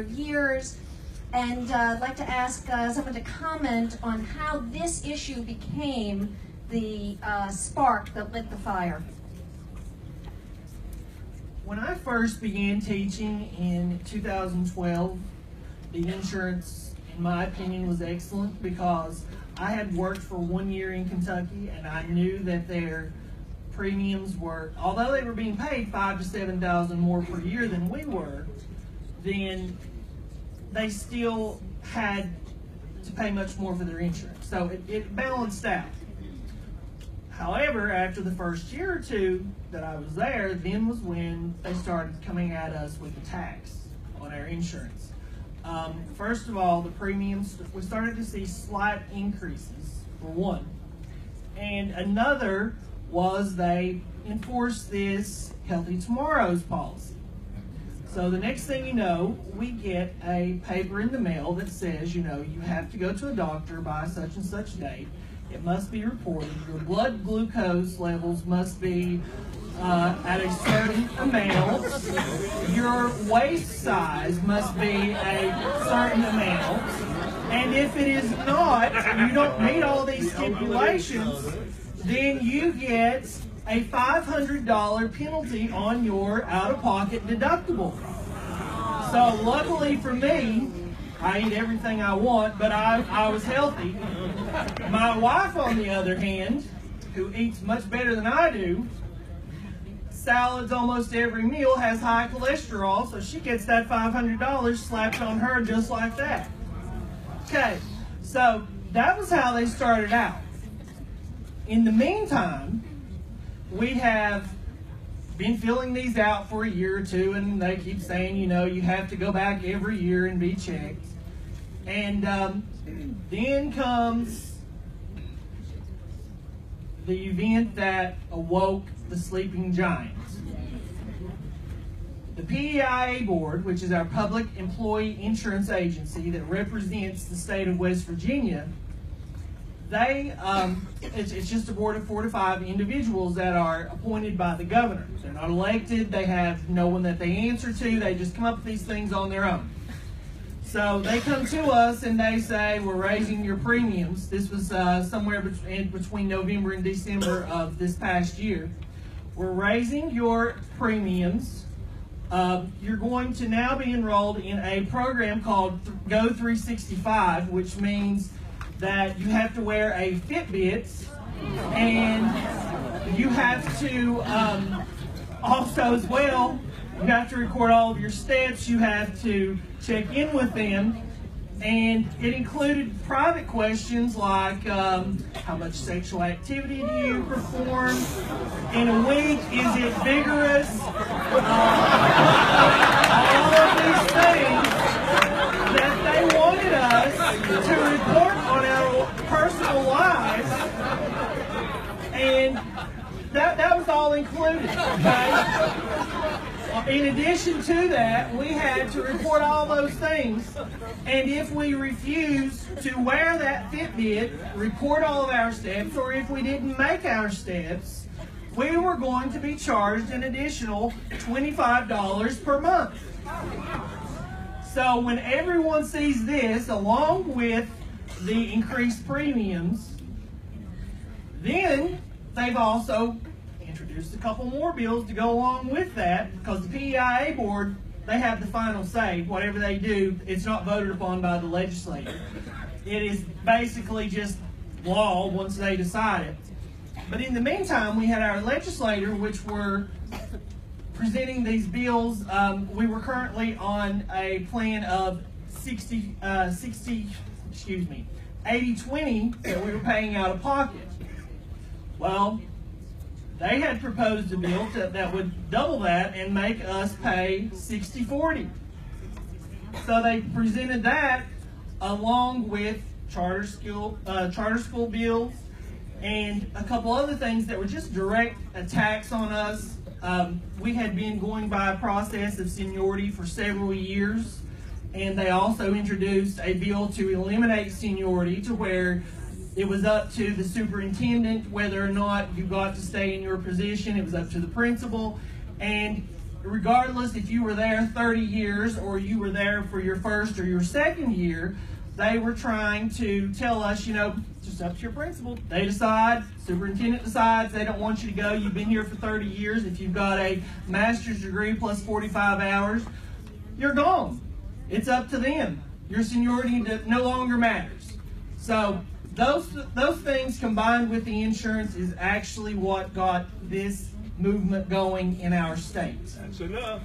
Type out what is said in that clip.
years, and I'd like to ask someone to comment on how this issue became the spark that lit the fire. When I first began teaching in 2012, the insurance, in my opinion, was excellent because I had worked for 1 year in Kentucky and I knew that their premiums were, although they were being paid $5,000 to $7,000 more per year than we were, then they still had to pay much more for their insurance. So it balanced out. However, after the first year or two that I was there, then was when they started coming at us with the tax on our insurance. First of all, the premiums, we started to see slight increases, for one. And another was they enforced this Healthy Tomorrows policy. So the next thing you know, we get a paper in the mail that says, you have to go to a doctor by such and such date. It must be reported. Your blood glucose levels must be at a certain amount. Your waist size must be a certain amount. And if it is not, you don't meet all these stipulations, then you get a $500 penalty on your out-of-pocket deductible. So luckily for me, I eat everything I want, but I was healthy. My wife, on the other hand, who eats much better than I do, salads almost every meal, has high cholesterol, so she gets that $500 slapped on her just like that. Okay, so that was how they started out. In the meantime, we have been filling these out for a year or two, and they keep saying, you have to go back every year and be checked. And then comes the event that awoke the sleeping giant. The PEIA board, which is our public employee insurance agency that represents the state of West Virginia, it's just a board of 4 to 5 individuals that are appointed by the governor. They're not elected. They have no one that they answer to. They just come up with these things on their own. So they come to us and they say, we're raising your premiums. This was somewhere between November and December of this past year. We're raising your premiums. You're going to now be enrolled in a program called Go 365, which means that you have to wear a Fitbit, and you have to also as well, you have to record all of your steps, you have to check in with them, and it included private questions like how much sexual activity do you perform in a week, is it vigorous, all of these things that they wanted us to report on our personal lives, and that was all included, okay? In addition to that, we had to report all those things, and if we refused to wear that Fitbit, report all of our steps, or if we didn't make our steps, we were going to be charged an additional $25 per month. So when everyone sees this, along with the increased premiums, then they've also introduced a couple more bills to go along with that, because the PEIA board, they have the final say. Whatever they do, it's not voted upon by the legislature. It is basically just law once they decide it. But in the meantime, we had our legislator, which were presenting these bills. We were currently on a plan of 80-20 that we were paying out of pocket. Well, they had proposed a bill that would double that and make us pay 60-40. So they presented that along with charter school bills and a couple other things that were just direct attacks on us. We had been going by a process of seniority for several years, and they also introduced a bill to eliminate seniority to where it was up to the superintendent whether or not you got to stay in your position. It was up to the principal, and regardless if you were there 30 years or you were there for your first or your second year, they were trying to tell us, just up to your principal. They decide, superintendent decides they don't want you to go. You've been here for 30 years. If you've got a master's degree plus 45 hours, you're gone. It's up to them. Your seniority no longer matters. So those things combined with the insurance is actually what got this movement going in our state. That's enough.